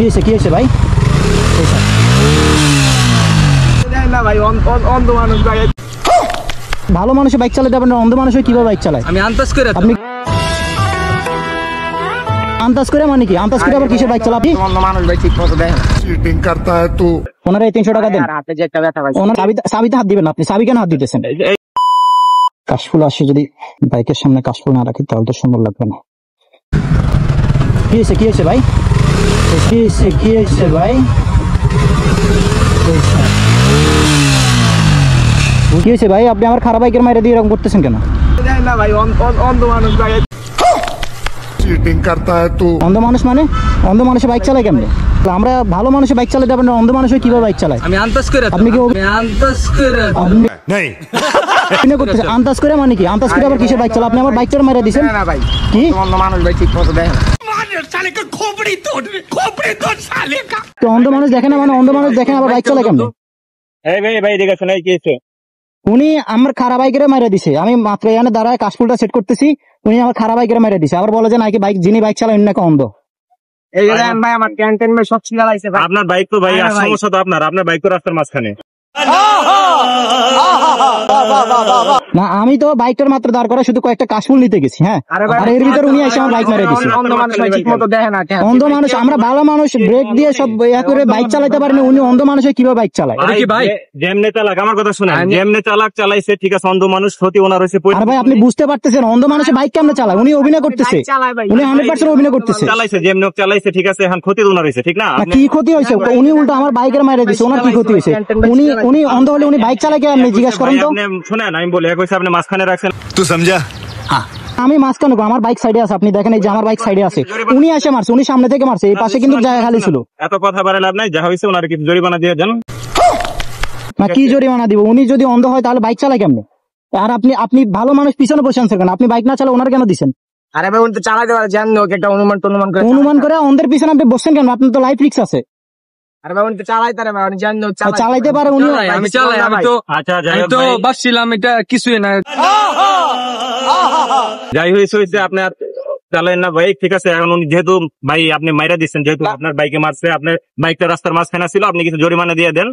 কি হয়েছে ভাই? ভালো মানুষে বাইক চালাতে পারেন, অন্ধ মানুষ কিভাবে বাইক চালায়? আমি আন্দাজ করে আপনি আন্দাজ করে মানে কি? আন্দাজ করে আবার কিসের বাইক চালা? আপনি অন্ধ মানুষ ভাই ঠিক মতো দেখেন चीटिंग करता है तू। ওনারা 300 টাকা দেন। হাতে যে একটা ব্যথা ভাই, ওনার চাবিতে হাত দিবেন। আপনি চাবি কেন হাত দিতেছেন? কাশফুল আসে, যদি বাইকের সামনে কাশফুল না রাখি তাহলে তো সুন্দর লাগবে না। কি হয়েছে ভাই? কি হয়েছে ভাই? কি হয়েছে ভাই? আপনি আমার খারাপ বাইকের মাইরে দিয়ে এরকম করতেছেন কেন? না ভাই অন্ধ মানুষ ভাই। चीटिंग करता है तू। অন্ধ মানুষ মানে? অন্ধ মানুষে বাইক চালায় কেমনে? আমরা ভালো মানুষে বাইক চালাতে পারেন, অন্ধ মানুষ কিভাবে বাইক চালায়? আমি আন্দাজ করে আপনি কি नहीं করতেছেন? আন্দাজ করে মানে কি? আন্দাজ করে আবার কিসের বাইক চালা? আপনি আমার বাইকটার মাইরে দিয়েছেন না ভাই, কি? অন্ধ মানুষ ভাই ঠিক মতো দেখেন। তো অন্ধ মানুষ দেখে না মানে অন্ধ মানুষ দেখেন আবার বাইক চালায় কেমনে? ভাই দেখে শোনাই কি হয়েছে? উনি আমার খারাপ বাইকের মাইরে দিছে। আমি মাত্র এখানে দাঁড়ায় কাশফুলটা সেট করতেছি, উনি আমার খারাপ বাইকের মাইরে দিছে। আবার বলে যে নাকি বাইক যিনি বাইক চালায় উনি নাকি অন্ধ। এই যে দেখেন ভাই আমার ক্যান্টিন ভাই সব ছিলাইছে ভাই। আপনার বাইক তো ভাই, সমস্যা তো আপনার বাইক তো রাস্তার মাঝখানে। না, আমি তো বাইকটার মাত্র দাঁড় করে শুধু কয়েকটা কাশফুল নিতে গেছি। হ্যাঁ, আর এর ভিতরে উনি এসে আমার বাইক মেরে দিছে। অন্ধ মানুষ ভাই ঠিক মতো দেখেন না। অন্ধ মানুষ, আমরা ভালো মানুষ ব্রেক দিয়ে সব ইয়া করে বাইক চালাতে পারি না, উনি অন্ধ মানুষে কিভাবে বাইক চালায়? ভাই যেমনে চালাক, আমার কথা শুনেন, যেমনে চালাক চালাইছে ঠিক আছে, অন্ধ মানুষ ক্ষতি ওনার হয়েছে। আর ভাই আপনি বুঝতে পারতেছেন অন্ধ মানুষে বাইক কেমনে চালায়? উনি অভিনয় করতেছে, উনি 100% অভিনয় করতেছে। চালাইছে যেমনে চালাইছে ঠিক আছে, এখন ক্ষতি ওনার হয়েছে ঠিক না? কি ক্ষতি হয়েছে? উনি উল্টা আমার বাইকের মাইরে দিছে, ওনার কি ক্ষতি হয়েছে? উনি অন্ধ হলে উনি বাইক চালায় কে? আপনি জিজ্ঞাসা করেন তো। শুনেন আমি বলি, আপনি মাঝখানে রাখছেন। तू समझा? আমি মাঝখানে, আমার বাইক সাইডে আছে, আপনি দেখেন এই যে আমার বাইক সাইডে আছে। উনি এসে মারছে, উনি সামনে থেকে মারছে, এই পাশে কিন্তু জায়গা খালি ছিল। এত কথা বাড়ে লাভ নাই, যা হয়েছে ওনার কিছু জরিমানা দিয়ে দেন। না, কি জরিমানা দিব? উনি যদি অন্ধ হয় তাহলে বাইক চালায় কেমনে? আর আপনি ভালো মানুষ পিছনে বসে আছেন কেন? আপনি বাইক না চালা ওনার কেন দিচ্ছেন? আরে ভাই উনি তো চালাতে পারে, জানেন একটা অনুমান করে অন্ধের পিছনে আপনি বসছেন কেন? আপনার তো লাইফ রিস্ক আছে। আরে ভাই উনি তো চালাইতে পারে ভাই, উনি জানেন চালাইতে পারে উনি। আমি চালাই, আমি তো বাসছিলাম, এটা কিছুই না। যাই হয়েছে আপনার চালেন না ভাই, ঠিক আছে। এখন উনি যেহেতু ভাই আপনি মাইরা দিচ্ছেন, যেহেতু আপনার বাইকে মারছে, আপনার বাইকটা রাস্তার মাঝখানে ছিল, আপনি কিছু জরিমানা দিয়ে দেন।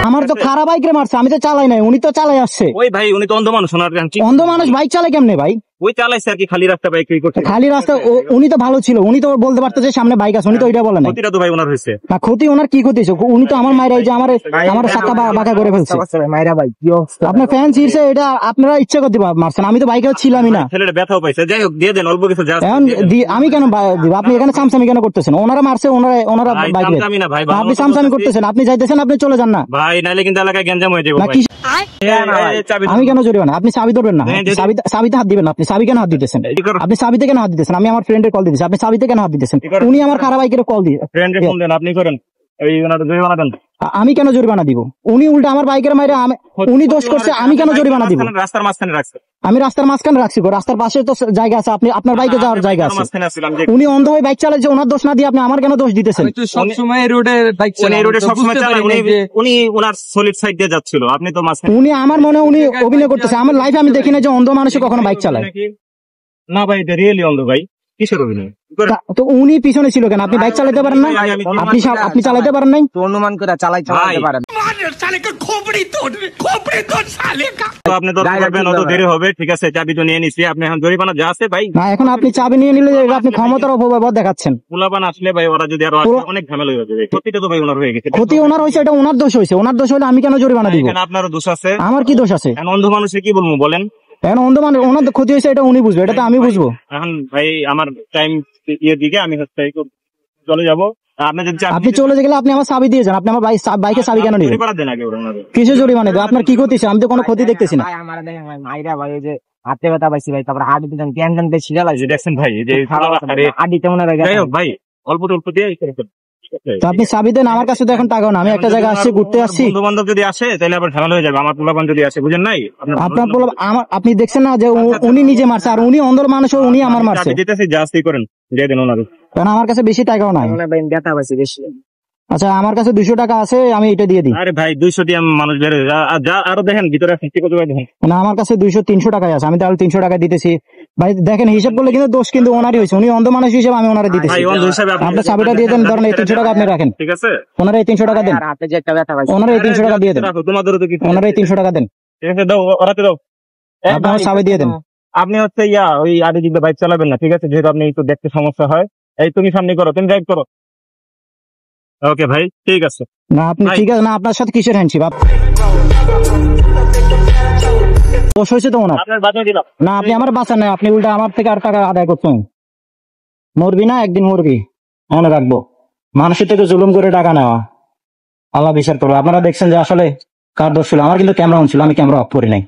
আমার তো খারাপ বাইকে মারছে, আমি তো চালাই নাই, উনি তো চালাই আসছে। ওই ভাই উনি তো অন্ধ মানুষ, ওনার অন্ধ মানুষ বাইক চালায় কেমনে ভাই? ওই চালাইছে আর কি, খালি রাস্তা বাইক করছে। খালি রাস্তা উনি তো ভালো ছিল, উনি তো বলতে পারতো যে সামনে বাইক আছে, উনি তো ওইটা বলে না। ক্ষতিটা তো ভাই ওনার হয়েছে। না, ক্ষতি ওনার কি ক্ষতি হয়েছে? উনি তো আমার মায়ের এই যে আমার চাকা বাঁকা করে ফেলছে। মাইরা ভাই কি অবস্থা? আপনার ফ্যান ছিড়ছে, এটা আপনারা ইচ্ছা করতে মারছেন, আমি তো বাইকে ছিলামই না। ছেলেটা ব্যথাও পাইছে, যাই হোক দিয়ে দেন অল্প কিছু। এখন আমি কেন দিব? আপনি এখানে সামসামি কেন করতেছেন? ওনারা মারছে, ওনারা বাইক আপনি সামসামি করতেছেন। আপনি যাইতেছেন, আপনি চলে যান না ভাই, নাইলে কিন্তু এলাকায় গ্যাঞ্জাম হয়ে যাবে। আমি কেন জরিমানা? আপনি চাবি ধরবেন না, চাবিতে হাত দিবেন না। আপনি চাবি কেন হাত দিতেছেন? আপনি চাবিতে কেন হাত দিতেছেন? আমি আমার ফ্রেন্ডের কল দিতেছি, আপনি চাবিতে কেন হাত দিতেছেন? উনি আমার খারাপ বাইকের কল দিয়ে আপনি করেন জরিমানা দেন। আমি কেন জরিমানা দিব? উনি উল্টা আমার বাইকের মাইরে উনি দোষ করছে, আমি কেন জরিমানা দিব? রাস্তার মাঝখানে রাখছে, আমি রাস্তার মাঝখানে রাখছি, রাস্তার পাশে তো জায়গা আছে, আপনি আপনার বাইকে যাওয়ার জায়গা আছে। উনি অন্ধ হয়ে বাইক চালাচ্ছে, ওনার দোষ না দিয়ে আপনি আমার কেন দোষ দিতেছেন? সবসময় রোডে বাইক চালায়, রোডে সবসময় চালায়, উনি ওনার সলিড সাইড দিয়ে যাচ্ছিল, আপনি তো মাঝখানে। উনি আমার মনে উনি অভিনয় করতেছে। আমার লাইফে আমি দেখি না যে অন্ধ মানুষ কখনো বাইক চালায়। না ভাই, এটা রিয়েলি অন্ধ ভাই, কিসের অভিনয়? তো উনি পিছনে ছিল কেন? আপনি বাইক চালাতে পারেন না? আপনি চালাতে পারেন নাই? অনুমান করে চালাতে পারেন। আপনি তো করবেন, অত দেরি হবে, ঠিক আছে। চাবি তো নিয়ে নিছি, আপনি এখন জরিমানা যা আছে ভাই। না, এখন আপনি চাবি নিয়ে নিলে আপনি ক্ষমতার অপব্যবহার দেখাচ্ছেন। পোলাপান আসলে ভাই ওরা যদি আরো অনেক ঝামেলা হয়ে যাবে। ক্ষতিটা তো ভাই ওনার হয়ে গেছে। ক্ষতি ওনার হয়েছে, এটা ওনার দোষ হয়েছে। ওনার দোষ হলে আমি কেন জরিমানা দিব? আপনারও দোষ আছে। আমার কি দোষ আছে? অন্ধ মানুষে কি বলবো বলেন? এখন অন্ধ মানুষ, ওনার ক্ষতি হয়েছে, এটা উনি বুঝবে, এটা তো আমি বুঝবো। এখন ভাই আমার টাইম দিকে আমি চলে যাবো। আপনি চলে গেলে আপনি আমার চাবি দিয়ে যান। আপনি আমার বাইকে চাবি কেন নেবেন? কিসে জরিমানা দেবে? আপনার কি ক্ষতি? আমি তো কোনো ক্ষতি দেখতেছি না। ভাই যে হাতে ব্যথা পাইছি ভাই, তারপর হাড়ি দিতেন ক্যান ছিড়া লাগছে, দেখছেন ভাই যে হাড়িতে মনে হয়। যাই হোক ভাই, অল্প অল্প দিয়ে তো আপনি চাবি দেন, আমার কাছে তো এখন টাকাও না। আমি একটা জায়গায় আসছি, ঘুরতে আসছি। বন্ধু বান্ধব যদি আসে তাহলে আবার ঝামেলা হয়ে যাবে। আমার পোলাপান যদি আসে, বুঝেন নাই? আপনার আপনি দেখছেন না যে উনি নিজে মারছে, আর উনি অন্ধ মানুষ, উনি আমার মারছে। যেতেছি, যা আসতেই করেন, দিয়ে দেন ওনার। কারণ আমার কাছে বেশি টাকাও নাই। ব্যথা পাইছি বেশি। আচ্ছা আমার কাছে 200 টাকা আছে, আমি এটা দিয়ে দিই। আরে ভাই 200 দিয়ে মানুষ বের হয়ে যায়। যা আরো দেখেন ভিতরে আছে, ঠিক আছে ভাই দেখেন। না আমার কাছে 200-300 টাকাই আছে, আমি তাহলে 300 টাকা দিতেছি ভাই। দেখেন হিসাব করলে কিন্তু দোষ কিন্তু ওনারই হয়েছে, উনি অন্ধ মানুষ হিসেবে আমি ওনারে দিতেছি। ভাই অন্ধ হিসাবে আপনার চাবিটা দিয়ে দেন, ধরেন এই 300 টাকা আপনি রাখেন, ঠিক আছে ওনারে এই 300 টাকা দেন, আর হাতে যে একটা ব্যথা পাইছি ওনারে এই 300 টাকা দিয়ে দেন, রাখো, তোমাদেরও তো কিছু ওনারে এই 300 টাকা দেন, ঠিক আছে দাও, ওরাতে দাও। আপনি আমার চাবি দিয়ে দেন। আপনি হচ্ছে ওই আগে দিকে বাইক চালাবেন না, ঠিক আছে, যেহেতু আপনি একটু দেখতে সমস্যা হয়। এই তুমি সামনে করো, তুমি ড্রাইভ করো। ওকে ভাই ঠিক আছে। না আপনি ভাই। ঠিক আছে না, আপনার সাথে কিসের হ্যান্ডশিপ? দোষ হয়েছে তো ওনার। আপনার বাজার দিলাম। না আপনি আমার বাঁচান নাই, আপনি উল্টা আমার থেকে আর টাকা আদায় করছেন। মরবি না, একদিন মরবি, মনে রাখবো। মানুষের থেকে জুলুম করে টাকা নেওয়া আল্লাহ বিচার করবো। আপনারা দেখছেন যে আসলে কার দোষ ছিল। আমার কিন্তু ক্যামেরা অন ছিল, আমি ক্যামেরা অফ করি নাই।